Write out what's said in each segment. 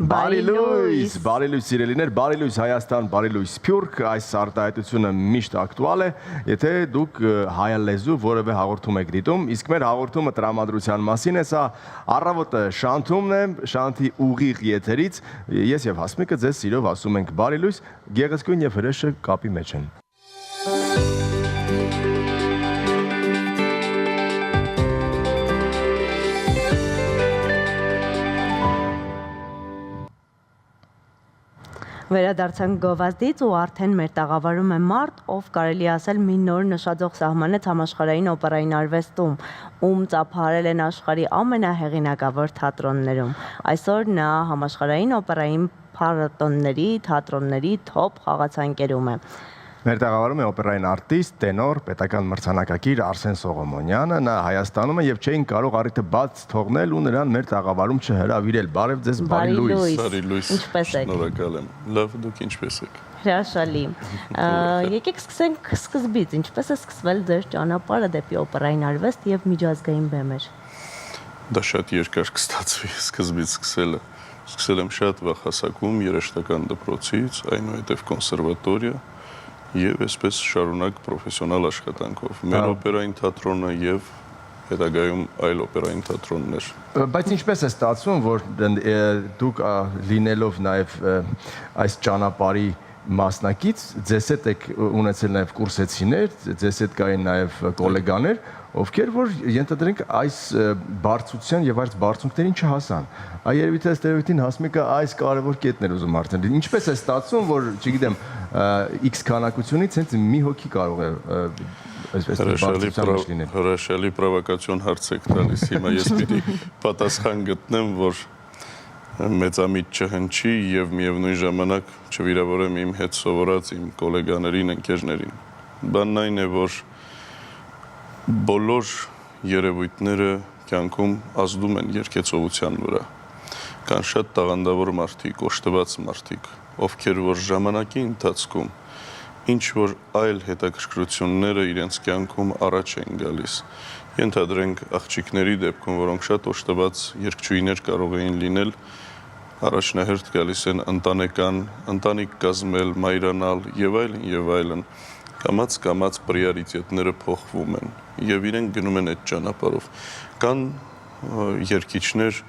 Բարի լույս, սիրելիներ, բարի լույս Հայաստան, բարի լույս Սփյուռք, այս արտահայտությունը միշտ ակտուալ է, եթե դուք հայալեզու որևէ հաղորդում եք դիտում, իսկ մեր հաղորդումը տրամադրության մասին է, սա առավոտը Շանթումն է, Շանթի ուղիղ եթերից, ես եւ Հասմիկը ձեզ սիրով ասում ենք բարի լույս, գեղեցկույն եւ հրեշը կապի մեջ են։ Վերադարձանք գովազդից ու արդեն մեր տաղավարում է մարդ, ով կարելի ասել մի նոր նշաձող սահմանեց համաշխարհային օպերային արվեստում, ում ծափահարել են աշխարհի ամենահեղինակավոր թատրոններում։ Այսօր նա համաշխարհային օպերային փառատոնների, թատրոնների թոփ խաղացանկերում է։ Մեր տաղավարում է օպերային արտիստ, տենոր, պետական մրցանակակիր Արսեն Սողոմոնյանը, նա Հայաստանում է եւ չէին կարող առիթը բաց թողնել ու նրան մեր տաղավարում չհրավիրել։ Բարև ձեզ, բարի լույս։ Բարի լույս։ Ինչպե՞ս եք։ Շնորհակալ եմ։ Լավ, դուք ինչպե՞ս եք։ Հրաշալի։ Եկեք սկսենք սկզբից, ինչպես է սկսվել ձեր ճանապարհը դեպի օպերային արվեստ եւ միջազգային բեմեր։ Դա շատ երկար կստացվի սկզբից սկսելը։ Սկսել եմ շատ վաղ հասակում երաժշտական դպրոցից, այնուհետև կոնսերվատորիա եւ այսպես շարունակ պրոֆեսիոնալ աշխատանքով։ Մեր օպերային թատրոնը եւ հետագայում այլ օպերային թատրոններ։ Բայց ինչպես է ստացվում, որ դուք լինելով նաեւ այս ճանապարհի մասնակից, ձեզ հետ եք ունեցել նաեւ կուրսեցիներ, ձեզ հետ կային նաեւ գոլեգաներ, ովքեր որ ենթադրենք այս բարձրության եւ այս բարձունքներին չհասան։ Երևի թե ստերեոտիպին Հասմիկը այս կարևոր կետն էր ուզում արդեն։ Ինչպես է ստացվում, որ, չգիտեմ, X քանակությունից հենց մի հոգի կարող է այսպես բարձրության մեջ լինել։ Հրաշալի պրովոկացիոն հարց եք տալիս։ Հիմա ես պիտի պատասխան գտնեմ, որ մեծամիտ չհնչի եւ միևնույն ժամանակ չվիրավորեմ իմ հետ սովորած իմ գոլեգաներին, ընկերներին։ Բանն այն է, որ բոլոր երևույթները կյանքում ազդում են երկեցողության վրա։ Կան շատ տաղանդավոր մարդիկ, օժտված մարդիկ, ովքեր որ ժամանակի ընթացքում ինչ որ այլ հետաքրքրությունները իրենց կյանքում առաջ են գալիս։ Ենթադրենք աղջիկների դեպքում, որոնք շատ օժտված երգչուհիներ կարող էին լինել, առաջնահերթ գալիս են ընտանիք կազմել, մայրանալ եւ այլն, կամաց պրիորիտետները փոխվում են եւ իրենք գնում են այդ ճանապարհով։ Կան երգիչներ,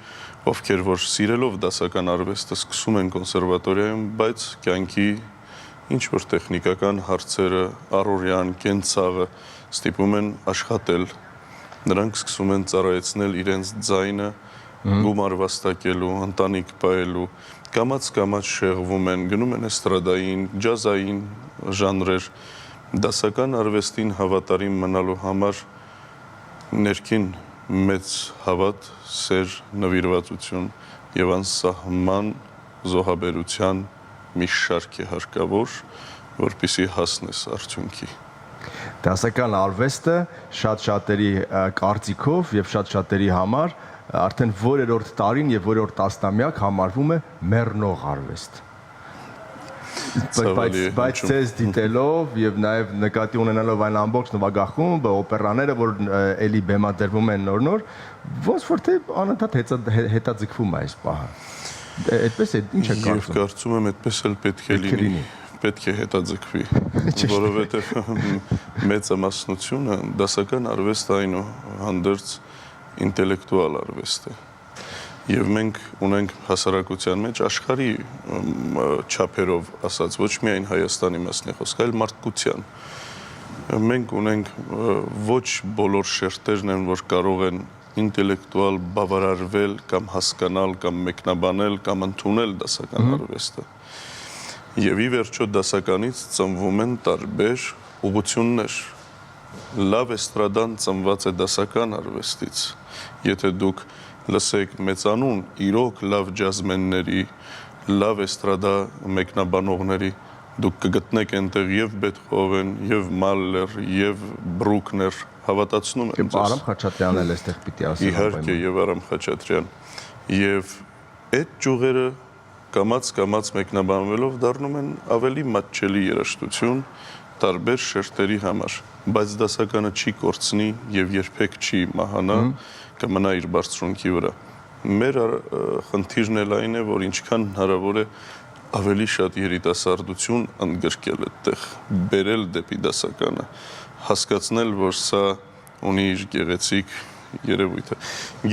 ովքեր որ սիրելով դասական արվեստը սկսում են կոնսերվատորիայում, բայց կյանքի ինչ որ տեխնիկական հարցերը, առօրյան կենցաղը ստիպում են աշխատել։ Նրանք սկսում են ծառայեցնել իրենց ձայնը, գումար վաստակելու, ընտանիք պահելու, կամաց շեղվում են, գնում են էստրադային, ջազային ժանրեր։ Դասական արվեստին հավատարիմ մնալու համար ներքին մեծ հավատ, սեր, նվիրվածություն եւ անսահման զոհաբերության մի շարք է հարկավոր, որպեսզի հասնես արդյունքի։ Դասական արվեստը շատ-շատերի կարծիքով եւ շատ-շատերի համար արդեն որերորդ տարին եւ որերորդ տասնամյակ համարվում է մեռնող արվեստ։ Բայց ցես դիտելով եւ նաեւ նկատի ունենալով այն ամբողջ նվագախումբը, օպերաները, որ էլի բեմադրվում են նոր, ոնց որ թե անընդհատ հետաձգվում է այս պահը։ Այդպես է, ինչ է կարծում։ Ես կարծում եմ, այդպես էլ պետք է լինի, պետք է հետաձգվի, որովհետեւ մեծամասնությունը դասական արվեստը այնուհանդերձ ինտելեկտուալ արվեստ է։ Եվ մենք ունենք հասարակության մեջ աշխարհի չափերով ասած, ոչ միայն Հայաստանի մասն է խոսք, այլ մարդկության։ Մենք ունենք ոչ բոլոր շերտերն են, որ կարող են ինտելեկտուալ բավարարվել կամ հասկանալ կամ մեկնաբանել կամ ընդունել դասական արվեստը։ Եվ ի վերջո դասականից ծնվում են տարբեր ուղղություններ։ Լավ էստրադան ծնված է դասական արվեստից։ Եթե դուք լսեք մեծանուն իրոք լավ ջազմենների, լավ էստրադա մեկնաբանողների, դուք կգտնեք այնտեղ եւ Բեթհովեն, եւ Մալլեր, եւ Բրուկներ, հավատացնում եմ ձեզ։ Արամ Խաչատրյանն էլ էստեղ պիտի ասեմ։ Իհարկե, եւ Արամ Խաչատրյան։ Եվ այդ ճյուղերը կամաց մեկնաբանվելով դառնում են ավելի մատչելի երաժշտություն տարբեր շերտերի համար, բայց դասականը չի կորցնի եւ երբեք չի մահանա, կմնա իր բարձրունքի վրա։ մեր խնդիրն էլ այն է, որ ինչքան հնարավոր է ավելի շատ երիտասարդություն ընդգրկել այդտեղ, բերել դեպի դասականը, հասկացնել, որ սա ունի իր գեղեցիկ երևույթը։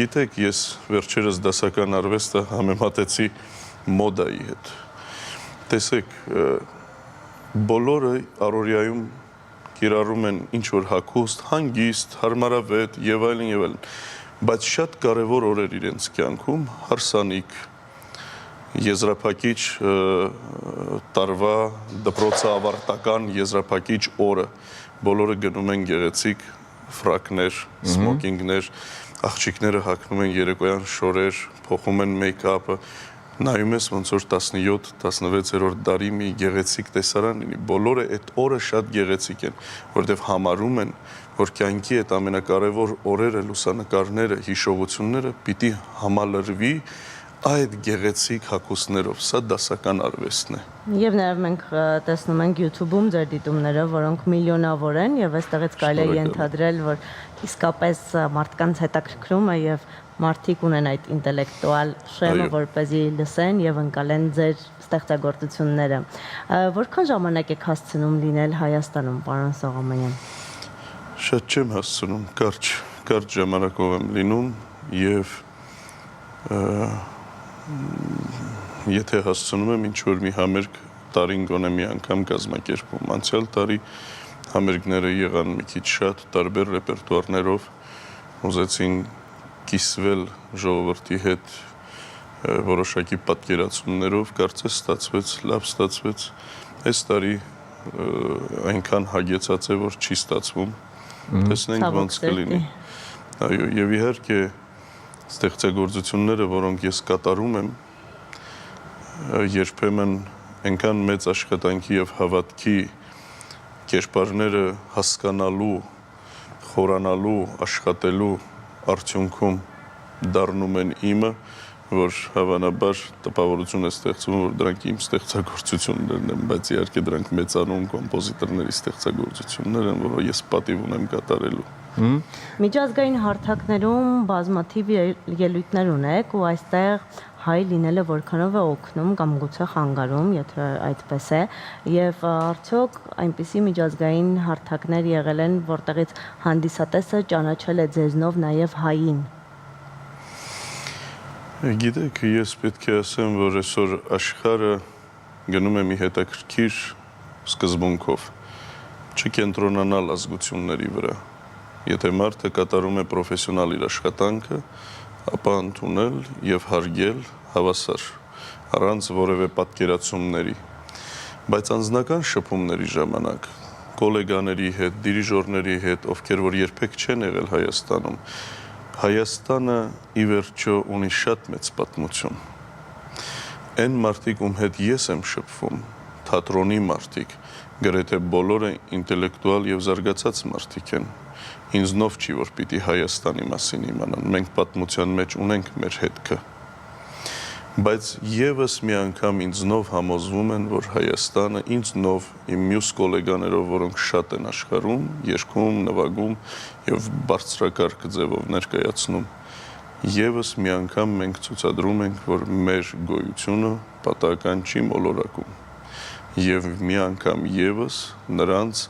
Գիտեք, ես վերջերս դասական արվեստը համեմատեցի մոդայի հետ։ Տեսեք, բոլորը առօրյայում կիրառում են ինչ-որ հագուստ, հանգիստ, հարմարավետ եւ այլն եւ այլն, բայց շատ կարեւոր օրեր իրենց կյանքում հարսանիք, եզրափակիչ տարվա դպրոցավարտական եզրափակիչ օրը բոլորը գնում են գեղեցիկ ֆրակներ, սմոկինգներ, աղջիկները հագնում են երեկոյան շորեր, փոխում են մեյքափը, նայում ես ոնց որ 17-16-րդ դարի մի գեղեցիկ տեսարան լինի, բոլորը այդ օրը շատ գեղեցիկ են, որտեղ համարում են, որ կյանքի այդ ամենակարևոր օրերը, լուսանկարները, հիշողությունները պիտի համալրվի այդ գեղեցիկ հագուստներով, սա դասական արվեստն է։ Եվ նաև մենք տեսնում ենք YouTube-ում ձեր դիտումները, որոնք միլիոնավոր են եւ այստեղից կարելի է ենթադրել, որ իսկապես մարդկանց հետաքրքրում է եւ մարդիկ ունեն այդ ինտելեկտուալ շեմը, որպեսզի լսեն եւ ընկալեն ձեր ստեղծագործությունները։ Որքան ժամանակ եք հասցնում լինել Հայաստանում, պարոն Սողոմոնյան։ Շատ չեմ հասցնում, կարճ ժամանակով եմ լինում եւ եթե հասցնում եմ ինչ-որ մի համերգ տարին գոնե մի անգամ կազմակերպում։ Անցյալ տարի համերգները եղան մի քիչ շատ, տարբեր ռեպերտուարներով, ուզեցին կիսվել ժողովրդի հետ որոշակի պատկերացումներով, կարծես ստացվեց, լավ ստացվեց։ Այս տարի այնքան հագեցած է, որ չի ստացվում։ Տեսնենք ոնց կլինի։ Այո, եւ իհարկե ստեղծագործությունները, որոնք ես կատարում եմ, երբեմն այնքան մեծ աշխատանքի եւ հավատքի կերպարները հասկանալու, խորանալու, աշխատելու արդյունքում դառնում են իմը, որ հավանաբար տպավորություն է ստեղծվում, որ դրանք իմ ստեղծագործություններն են, բայց իհարկե դրանք մեծանուն կոմպոզիտորների ստեղծագործություններ են, որ ես պատիվ ունեմ կատարելու։ Միջազգային հարթակներում բազմաթիվ ելույթներ ունեք ու այստեղ հայ լինելը որքանով է օգնում կամ գուցե խանգարում, եթե այդպես է, եւ արդյոք այնպիսի միջազգային հարթակներ եղել են, որտեղից հանդիսատեսը ճանաչել է ձեզնով նաեւ հային։ Գիտեք, ես պետք է ասեմ, որ այսօր աշխարհը գնում է մի հետաքրքիր սկզբունքով, չկենտրոնանալ ազգությունների վրա։ Եթե մարդը կատարում է պրոֆեսիոնալ իր աշխատանքը, ապա ընդունել եւ հարգել հավասար, առանց որևէ պատկերացումների։ Բայց անձնական շփումների ժամանակ գոլեգաների հետ, դիրիժորների հետ, ովքեր որ երբեք չեն եղել Հայաստանում, Հայաստանը ի վերջո ունի շատ մեծ պատմություն։ Այն մարդիկ, ում հետ ես եմ շփվում, թատրոնի մարդիկ, գրեթե բոլորը ինտելեկտուալ եւ զարգացած մարդիկ են։ Ինձնով չի, որ պիտի Հայաստանի մասին իմանան, մենք պատմության մեջ ունենք մեր հետքը։ Բայց եւս մի անգամ ինձնով համոզվում են, որ Հայաստանը ինձնով իմ մյուս գոլեգաներով, որոնք շատ են աշխարհում, երգում, նվագում եւ բարձրակարգ ձևով ներկայացնում, եւս մի անգամ մենք ցուցադրում ենք, որ մեր գոյությունը պատահական չի մոլորակում։ Եվ մի անգամ եւս նրանց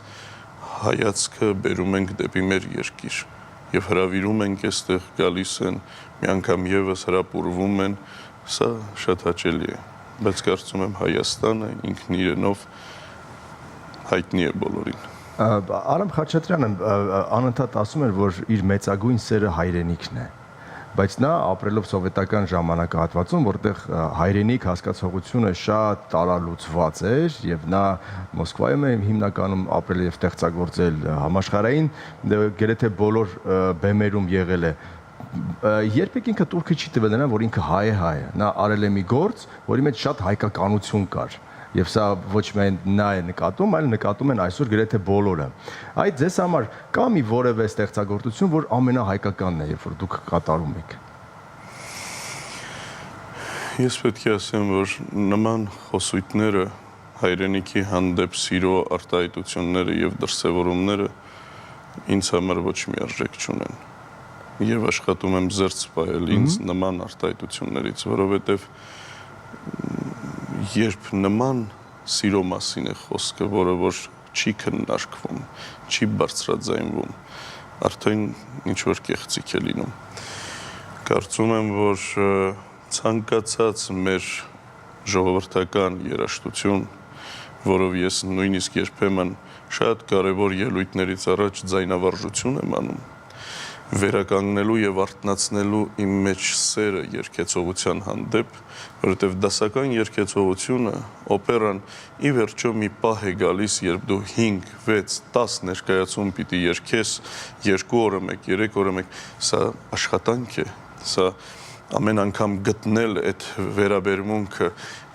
հայացքը բերում ենք դեպի մեր երկիր եւ հրավիրում ենք այստեղ գալիս են, մի անգամ եւս հրապուրվում են, սա շատ հաճելի է, բայց կարծում եմ Հայաստանը ինքն իրենով հայտնի է բոլորին։ Արամ Խաչատրյանը անընդհատ ասում էր, որ իր մեծագույն սերը հայրենիքն է, բայց նա ապրելով սովետական ժամանակահատվածում, որտեղ հայրենիք հասկացողությունը շատ տարալուծված էր եւ նա Մոսկվայում է հիմնականում ապրել եւ ստեղծագործել համաշխարհային գրեթե բոլոր բեմերում եղել է։ Երբեք ինքը տուրքը չի տվել նրան, որ ինքը հայ է, նա արել է մի գործ, որի մեջ շատ հայկականություն կար։ Եվ սա ոչ միայն նա է նկատում, այլ նկատում են այսօր գրեթե բոլորը։ Այդ ձեզ համար կա մի որևէ ստեղծագործություն, որ ամենահայկականն է, երբ որ դուք կատարում եք։ Ես պետք է ասեմ, որ նման խոսույթները, հայրենիքի հանդեպ սիրո արտահայտությունները եւ դրսևորումները ինձ համար ոչ մի արժեք չունեն։ եւ աշխատում եմ զերծ պահել ինձ նման արտահայտություններից, որովհետեւ երբ նման սիրո մասին է խոսքը, որը որ չի քննարկվում, չի բարձրաձայնվում, արդեն ինչ որ կեղծիք է լինում։ Կարծում եմ, որ ցանկացած մեր ժողովրդական երաժշտություն, որով ես նույնիսկ երբեմն շատ կարևոր ելույթներից առաջ ձայնավարժություն եմ անում, վերականգնելու եւ արտնացնելու իմ մեջ սերը երգեցողության հանդեպ, որովհետեւ դասական երգեցողությունը, օպերան ի վերջո մի պահ է գալիս, երբ դու 5, 6, 10 ներկայացում պիտի երգես 2 օրը մեկ, 3 օրը մեկ, սա աշխատանք է, սա ամեն անգամ գտնել այդ վերաբերմունքը,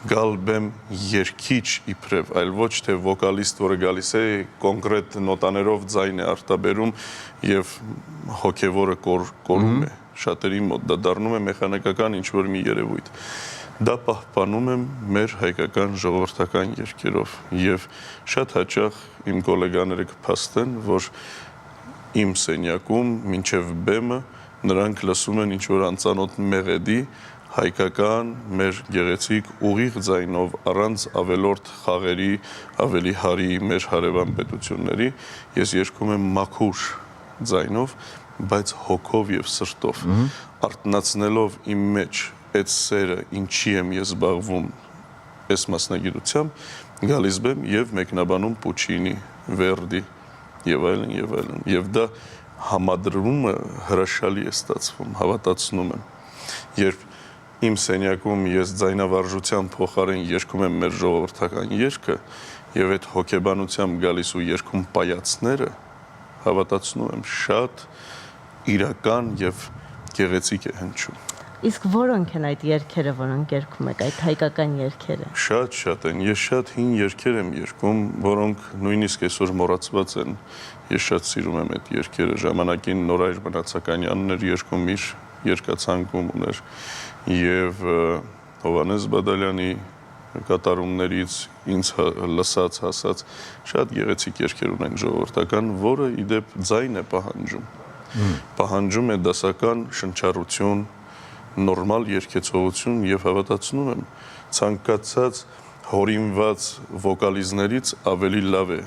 գալ բեմ երգիչ իբրև, այլ ոչ թե վոկալիստ, որը գալիս է կոնկրետ նոտաներով ձայն է արտաբերում եւ հոգեվորը կորում է, շատերի մոտ դա դառնում է մեխանիկական ինչ-որ մի երևույթ։ Դա պահպանում եմ մեր հայկական ժողովրդական երգերով եւ շատ հաճախ իմ գոլեգաները կփաստեն, որ իմ սենյակում մինչեւ բեմը նրանք լսում են ինչ-որ անծանոթ մեղեդի, հայկական, մեր գեղեցիկ ուղիղ ձայնով, առանց ավելորդ խաղերի, ավելի հարի մեր հարևան պետությունների, ես երգում եմ մաքուր ձայնով, բայց հոգով եւ սրտով, արտնացնելով իմ մեջ այդ սերը, ինչի եմ ես զբաղվում այս մասնագիտությամբ, գալիս բեմ եւ մեկնաբանում Պուչինի, Վերդի եւ այլն եւ այլն, եւ դա համադրումը հրաշալի է ստացվում, հավատացնում եմ, երբ իմ սենյակում ես ձայնավարժության փոխարեն երգում եմ մեր ժողովրդական երգը եւ այդ հոգեբանությամբ գալիս ու երգում պայացները, հավատացնում եմ, շատ իրական եւ գեղեցիկ է հնչում։ Իսկ որոնք են այդ երգերը, որոնք երգում եք, այդ հայկական երգերը։ Շատ են, ես շատ հին երգեր եմ երգում, որոնք նույնիսկ այսօր մոռացված են։ Ես շատ սիրում եմ այդ երգերը, ժամանակին Նորայր Մնացականյանն էր երգում, իր երգացանկում ուներ եւ Հովանես Բադալյանի կատարումներից ինձ լսած հասած շատ գեղեցիկ երգեր ունենք ժողովրդական, որը իդեպ ձայն է պահանջում է դասական շնչառություն, նորմալ երգեցողություն եւ հավատացնում եմ ցանկացած հորինված վոկալիզներից ավելի լավ է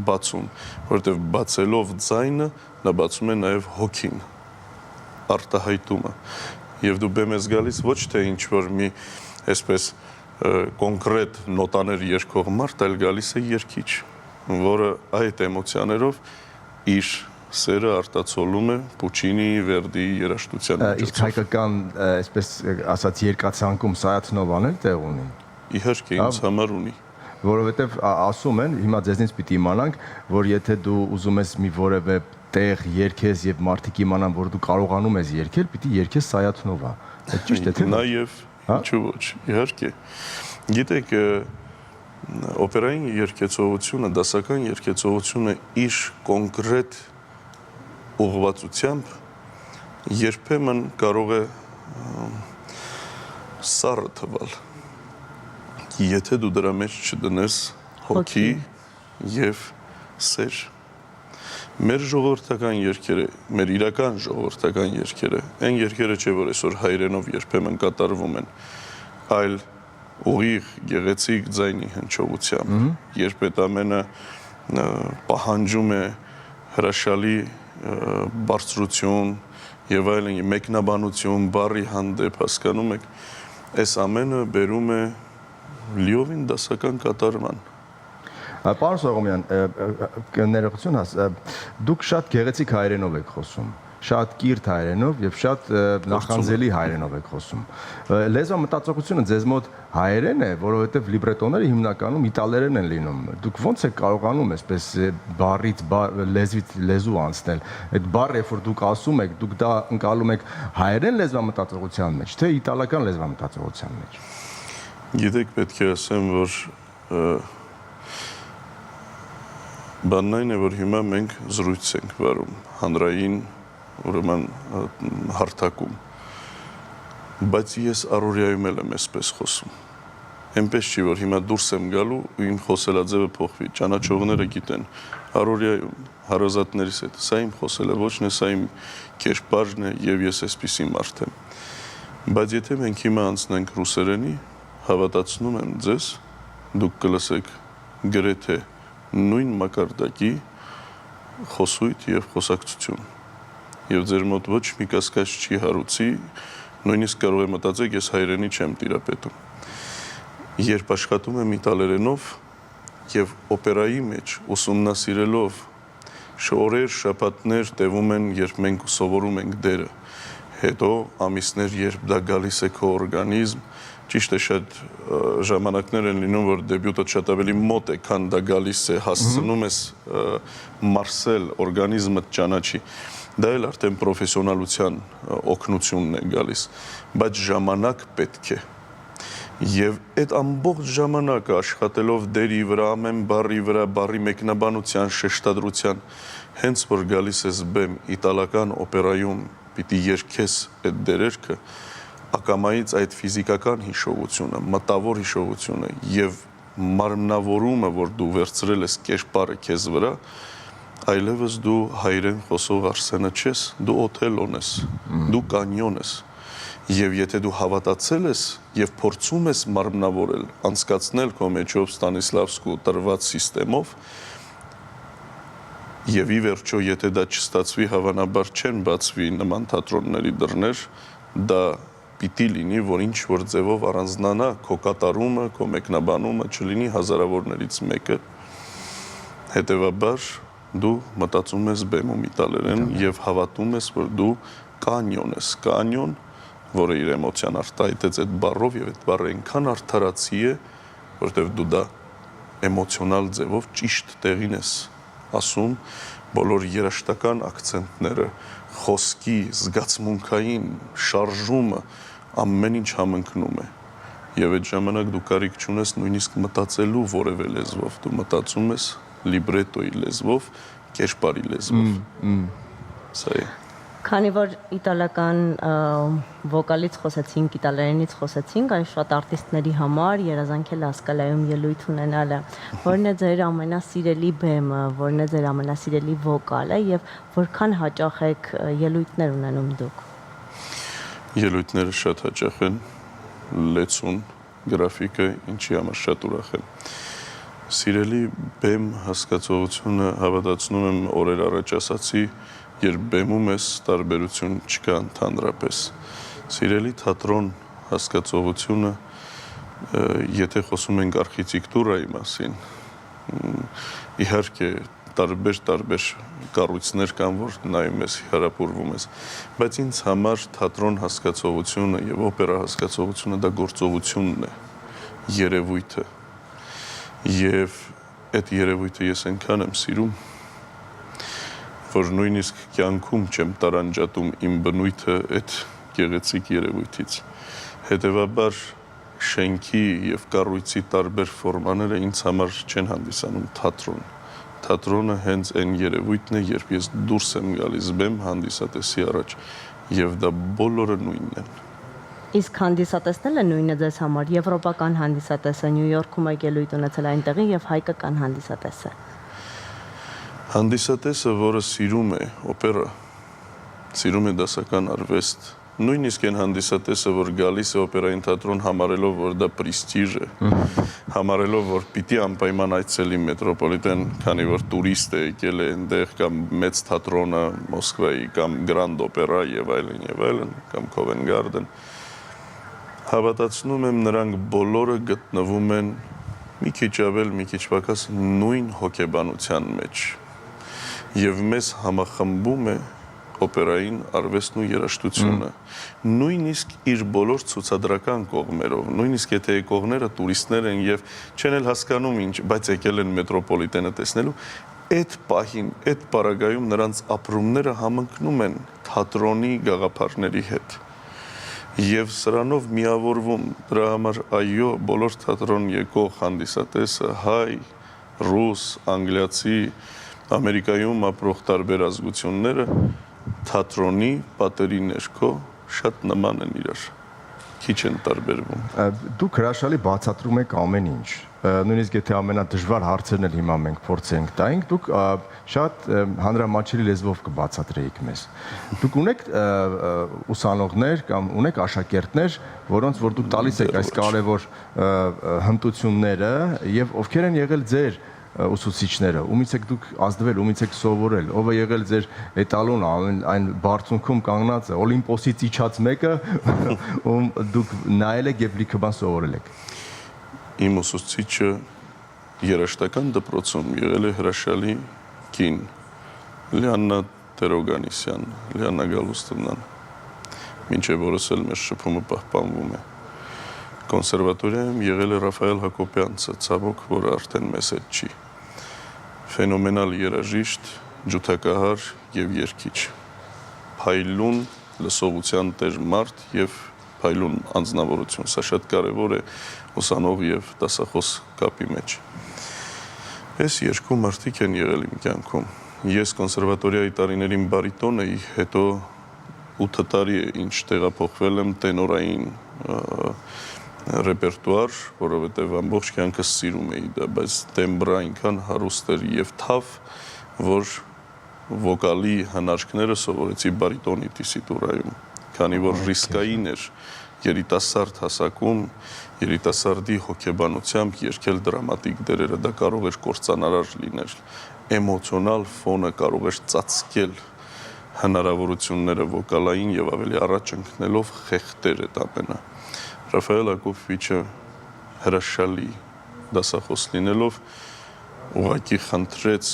բացում, որովհետեւ բացելով ձայնը նա բացում է նաեւ հոգին, արտահայտումը եւ դու բեմ ես գալիս ոչ թե ինչ որ մի այսպես կոնկրետ նոտաներ երգող մարդ, այլ գալիս է երգիչ, որը այդ էմոցիաներով իր սերը արտացոլում է Պուչինի, Վերդի երաժշտության միջոցով։ Իսկ հայկական, այսպես ասած, երկացանկում Սայաթնովան էլ տեղ ունի։ Իհարկե, ինձ համար ունի։ Որովհետև ասում են, հիմա ձեզնից պիտի իմանանք, որ եթե դու ուզում ես մի որևէ տեղ երգես եւ մարդիկ իմանան, որ դու կարողանում ես երգել, պիտի երգես Սայաթնովա։ Դա ճիշտ է թե՞ ոչ։ Նաեւ, ինչու ոչ, իհարկե։ Գիտեք, օպերային երգեցողությունը, դասական երգեցողությունը իր կոնկրետ ուղղվածությամբ երբեմն կարող է սառը թվալ, եթե դու դրա մեջ չդնես հոգի եւ սեր։ Մեր ժողովրդական երգերը, մեր իրական ժողովրդական երգերը, այն երգերը չէ, որ այսօր հայրենով երբեմն կատարվում են, այլ ուղիղ գեղեցիկ ձայնի հնչողությամբ, երբ այդ ամենը պահանջում է հրաշալի բարձրություն եւ այլն, մեկնաբանություն, բառի հանդեպ, հասկանում եք, այս ամենը բերում է լիովին դասական կատարման։ Պարոն Սողոմյան, ներողություն, դուք շատ գեղեցիկ հայերենով եք խոսում, շատ կիրթ հայերենով եւ շատ նախանձելի հայերենով եք խոսում։ Լեզվամտածողությունը ձեզ մոտ հայերեն է, որովհետեւ լիբրետոները հիմնականում իտալերեն են լինում։ Դուք ո՞նց եք կարողանում այսպես բառից լեզվից լեզու անցնել։ Այդ բառը, երբ որ դուք ասում եք, դուք դա ընկալում եք հայերեն լեզվամտածողության մեջ, թե իտալական լեզվամտածողության մեջ։ Գիտեք, պետք է ասեմ, որ բանն այն է, որ հիմա մենք զրույց ենք վարում հանրային ուրեմն հարթակում, բայց ես առօրյայում եմ այսպես խոսում։ Այնպես չի, որ հիմա դուրս եմ գալու ու իմ խոսելաձևը փոխվի, ճանաչողները գիտեն, Առօրյայում հարազատներիս հետ, սա իմ խոսելավոճն է, սա իմ կերպարն է եւ ես այսպիսի մարդ եմ։ Բայց եթե մենք հիմա անցնենք ռուսերենի, հավատացնում եմ ձեզ, դուք կլսեք գրեթե նույն մակարդակի խոսույթ եւ խոսակցություն։ Եվ ձեր մոտ ոչ մի կասկած չի հարուցի, նույնիսկ կարող է մտածեք, ես հայերենի չեմ տիրապետում։ Երբ աշխատում եմ իտալերենով եւ օպերայի մեջ ուսումնասիրելով շորեր, շաբաթներ տևում են, երբ մենք սովորում ենք դերը, հետո ամիսներ, երբ դա գալիս է քո օրգանիզմ, ճիշտ է շատ ժամանակներ են լինում, որ դեբյուտը շատ ավելի մոտ է, քան դա գալիս է, հասցնում ես մարսել օրգանիզմը ճանաչի։ Դա էլ արդեն պրոֆեսիոնալության օգնությունն է գալիս, բայց ժամանակ պետք է։ Եվ այդ ամբողջ ժամանակը աշխատելով դերի վրա, ամեն բառի վրա, բառի մեկնաբանության, շեշտադրության, հենց որ գալիս ես բեմ իտալական օպերայում պիտի երգես այդ դերերքը, ակամայից այդ ֆիզիկական հիշողությունը, մտավոր հիշողությունը եւ մարմնավորումը, որ դու վերցրել ես կերպարը քեզ վրա, այլևս դու հայերեն խոսող Արսենը չես, դու Օթելոն ես, դու Կանյոն ես։ Եվ եթե դու հավատացել ես եւ փորձում ես մարմնավորել, անցկացնել քո մեջով Ստանիսլավսկու տրված համակարգով, եւ ի վերջո եթե դա չստացվի, հավանաբար չեն բացվի նման թատրոնների դռներ, դա պիտի լինի, որ ինչ որ ձևով առանձնանա քո կատարումը, քո մեկնաբանումը, չլինի հազարավորներից մեկը, հետեւաբար դու մտածում ես բեմում իտալերեն եւ հավատում ես, որ դու կանյոն ես, կանյոն, որը իր էմոցիան արտահայտեց այդ բառով եւ այդ բառը այնքան արդարացի է, որտեւ դու դա էմոցիոնալ ձևով ճիշտ տեղին ես ասում, բոլոր երաշտական ակցենտները, խոսքի, զգացմունքային շարժումը, ամեն ինչ համընկնում է։ Եվ այդ ժամանակ դու կարիք չունես նույնիսկ մտածելու որևէ լեզվով, դու մտածում ես լիբրետոյի լեզվով, կերպարի լեզվով։ Սա է։ Քանի որ իտալական վոկալից խոսեցինք, իտալերենից խոսեցինք, այս շատ արտիստների համար երազանքել ասկալայում ելույթ ունենալը, որն է ձեր ամենասիրելի բեմը, որն է ձեր ամենասիրելի վոկալը եւ որքան հաճախ եք ելույթներ ունենում դուք։ Ելույթները շատ հաճախ են, լեցուն գրաֆիկը, ինչի համար շատ ուրախ եմ։ Սիրելի բեմ հասկացողությունը հավատացնում եմ օրեր առաջ ասացի, երբ բեմում ես տարբերություն չկա ընդհանրապես։ Սիրելի թատրոն հասկացողությունը, եթե խոսում ենք արխիտեկտուրայի մասին, իհարկե տարբեր կառույցներ կան, որ նայում ես, հարապուրվում ես, բայց ինձ համար թատրոն հասկացողությունը եւ օպերա հասկացողությունը դա գործողությունն է, երևույթը։ Եվ այդ երևույթը ես այնքան եմ սիրում, որ նույնիսկ կյանքում չեմ տարանջատում իմ բնույթը այդ գեղեցիկ երևույթից։ Հետևաբար շենքի եւ կառույցի տարբեր ֆորմաները ինձ համար չեն հանդիսանում թատրոն։ Թատրոնը հենց այն երևույթն է, երբ ես դուրս եմ գալիս բեմ հանդիսատեսի առաջ եւ դա բոլորը նույնն են։ Իսկ հանդիսատեսն է նույնը ձեզ համար, եվրոպական հանդիսատեսը, Նյու Յորքում եք ելույթ ունեցել այնտեղի եւ հայկական հանդիսատեսը։ Հանդիսատեսը, որը սիրում է օպերա, սիրում է դասական արվեստ, նույնիսկ այն հանդիսատեսը, որ գալիս է օպերային թատրոն համարելով, որ դա պրեստիժ է, համարելով, որ պիտի անպայման այցելի մետրոպոլիտեն, քանի որ տուրիստ է եկել է այնտեղ, կամ մեծ թատրոնը Մոսկվայի, կամ Grand Opera եւ այլն, կամ Covent Garden, հավատացնում եմ նրանք բոլորը գտնվում են մի քիչ ավել, մի քիչ պակաս նույն հոգեբանության մեջ եւ մեզ համախմբում է օպերային արվեստն ու երաժշտությունը, նույնիսկ իր բոլոր ցուցադրական կողմերով, նույնիսկ եթե եկողները տուրիստներ են եւ չեն էլ հասկանում ինչ, բայց եկել են մետրոպոլիտենը տեսնելու, այդ պահին, այդ պարագայում նրանց ապրումները համընկնում են թատրոնի գաղափարների հետ։ Եվ սրանով միավորվում, դրա համար այո, բոլոր թատրոն եկող հանդիսատեսը, հայ, ռուս, անգլիացի, Ամերիկայում ապրող տարբեր ազգությունները թատրոնի պատերի ներքո շատ նման են իրար։ քիչ են տարբերվում։ Դուք հրաշալի բացատրում եք ամեն ինչ։ Նույնիսկ եթե ամենադժվար հարցերն էլ հիմա մենք փորձենք տայինք, դուք շատ հանրամատչելի լեզվով կբացատրեիք մեզ։ Դուք ունեք ուսանողներ կամ ունեք աշակերտներ, որոնց որ դուք տալիս եք այս կարևոր հմտությունները եւ ովքեր են եղել ձեր ուսուցիչները, ումից եք դուք ազդվել, ումից եք սովորել, ով է եղել ձեր էտալոն այն բարձունքում կանգնածը, Օլիմպոսից իջած մեկը, ում դուք նայել եք եւ լիքը բան սովորել եք։ Իմ ուսուցիչը երաժշտական դպրոցում եղել է հրաշալի կին Լիաննա Տերոգանիսյան, Լիաննա Գալուստովնան, մինչև օրս էլ մեր շփումը պահպանվում է։ Կոնսերվատորիայում եղել է Ռաֆայել Հակոբյանցը, ցավոք, որը արդեն մեզ հետ չի։ Ֆենոմենալ երաժիշտ, ջութակահար եւ երգիչ։ Փայլուն լսողության տեր մարդ եւ փայլուն անձնավորություն։ Սա շատ կարեւոր է ուսանող եւ դասախոս կապի մեջ։ Այս երկու մարդիկ են եղել իմ կյանքում։ Ես կոնսերվատորիայի տարիներին բարիտոն էի, հետո 8 տարի է ինչ տեղափոխվել եմ տենորային ռեպերտուար, որովհետև ամբողջ կյանքս սիրում էի դա, բայց տեմբրը այնքան հարուստ էր եւ թավ, որ վոկալի հնարքները սովորեցի բարիտոնի տիսիտուրայում, քանի որ ռիսկային էր երիտասարդ հասակում, երիտասարդի հոգեբանությամբ երգել դրամատիկ դերերը, դա կարող էր կործանարար լինել, էմոցիոնալ ֆոնը կարող էր ծածկել հնարավորությունները վոկալային եւ ավելի առաջ ընկնելով խեղդեր այդ ամենը։ Ռաֆայել Հակոբյանը հրաշալի դասախոս լինելով ուղղակի խնդրեց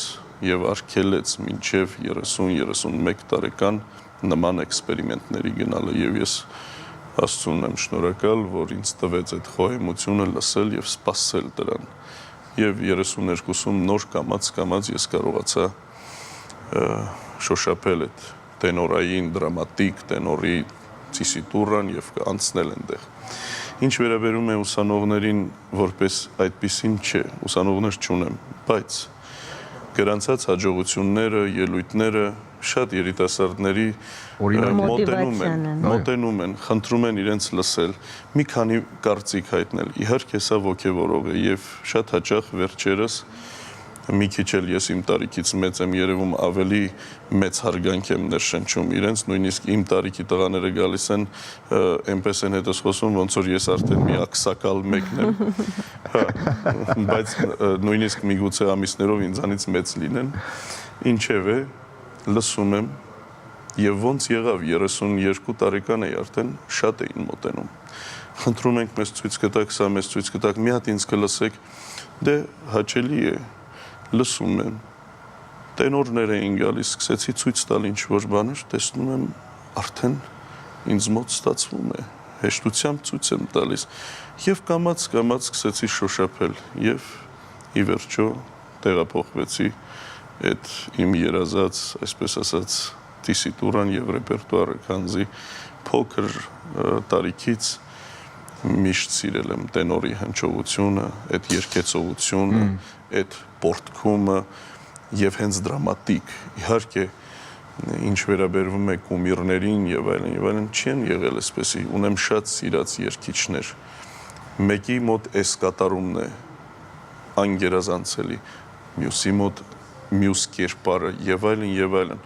եւ արգելեց մինչեւ 30-31 տարեկան նման էքսպերիմենտների գնալը եւ ես Աստծուն եմ շնորհակալ, որ ինձ տվեց այդ խոհեմությունը լսել եւ սպասել դրան։ Եվ 32-ում նոր կամած ես կարողացա շոշափել այդ տենորային դրամատիկ տենորի տիսիտուրան եւ անցնել այնտեղ։ Ինչ վերաբերում է ուսանողներին, որպես այդպիսին չէ, ուսանողներ չունեմ, բայց գրանցած հաջողությունները, ելույթները շատ երիտասարդների մոտենում են, խնդրում են իրենց լսել, մի քանի կարծիք հայտնել։ Իհարկե սա ոգևորող է եւ շատ հաճախ վերջերս մի քիչ էլ ես իմ տարիքից մեծ եմ երևում ավելի մեծ հարգանք եմ ներշնչում իրենց, նույնիսկ իմ տարիքի տղաները գալիս են, այնպես են հետս խոսում, ոնց որ ես արդեն մի ակսակալ մեկն եմ, բայց նույնիսկ միգուցե ամիսներով ինձանից մեծ լինեն, ինչևէ լսում եմ եւ ոնց եղավ 32 տարեկան էի արդեն շատ էին մոտենում։ Խնդրում ենք մեզ ցույց կտաք, սա մեզ ցույց կտաք, մի հատ ինձ կլսեք, դե հաճելի է, լսում եմ, տենորներ էին գալիս, սկսեցի ցույց տալ ինչ-որ բաներ, տեսնում եմ արդեն ինձ մոտ ստացվում է, հեշտությամբ ցույց եմ տալիս եւ կամաց սկսեցի շոշափել եւ ի վերջո տեղափոխվեցի այդ իմ երազած, այսպես ասած, տիսիտուրան եւ ռեպերտուարը, քանզի փոքր տարիքից միշտ սիրել եմ տենորի հնչողությունը, այդ երգեցողությունը, այդ պորտքումը եւ հենց դրամատիկ։ Իհարկե, ինչ վերաբերվում է կումիրներին եւ այլն, չեն եղել այսպեսի։ Ունեմ շատ սիրած երգիչներ։ Մեկի մոտ էս կատարումն է անգերազանցելի, մյուսի մոտ մյուս կերպարը եւ այլն։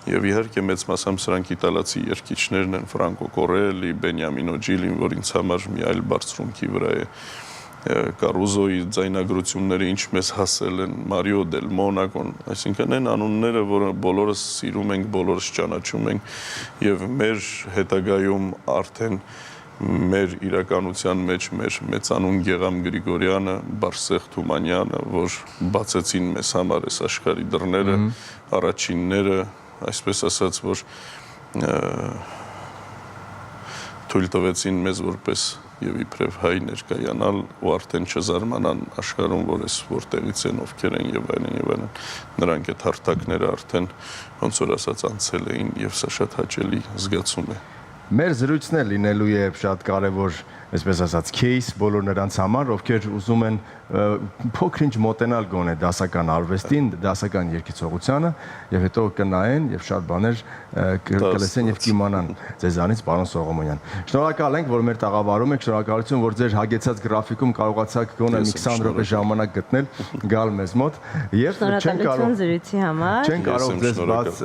Եվ իհարկե մեծ մասամբ սրանք իտալացի երգիչներն են, Ֆրանկո Կորելի, Բենյամինո Ջիլին, որ ինձ համար մի այլ բարձրունքի վրա է, Կարուզոյի ձայնագրությունները ինչ մեզ հասել են, Մարիո դել Մոնակոն, այսինքն այն անունները, որը բոլորս սիրում ենք, բոլորս ճանաչում ենք եւ մեր հետագայում արդեն մեր իրականության մեջ մեր մեծանուն Գեգամ Գրիգորյանը, Բարսեղ Թումանյանը, որ բացեցին մեզ համար այս աշխարհի դռները, առաջինները, այսպես ասած, որ թույլ տվեցին մեզ որպես եւ իբրև հայ ներկայանալ ու արդեն չզարմանան աշխարհում, որ այս որտեղից են, ովքեր են եւ այլն, նրանք այդ հարթակները արդեն ոնց որ ասած անցել էին եւ սա շատ հաճելի զգացում է։ Մեր զրույցն է լինելու է շատ կարևոր այսպես ասած, case բոլոր նրանց համար, ովքեր ուզում են փոքր-ինչ մոտենալ գոնե դասական արվեստին, դասական երգիծողությանը եւ հետո կնայեն եւ շատ բաներ կլսեն եւ կիմանան ձեզանից, պարոն Սողոմոնյան։ Շնորհակալ ենք, որ մեր տաղավարում եք, շնորհակալություն, որ ձեր հագեցած գրաֆիկում կարողացաք գոնե մի 20 րոպե ժամանակ գտնել, գալ մեզ մոտ եւ Շնորհակալություն զրույցի համար։ Չեն կարող ձեզ բաց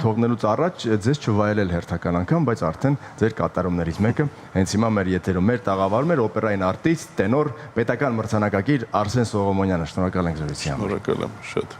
թողնելուց առաջ ձեզ չվայելել հերթական անգամ, բայց արդեն ձեր կատարումներից մեկը հենց հիմա մեր եթերում մեր տաղավարում էր օպերային արտիստ, տենոր, պետական մրցանակակիր Արսեն Սողոմոնյանը։ Շնորհակալ ենք զրույցի համար։ Շնորհակալ եմ շատ։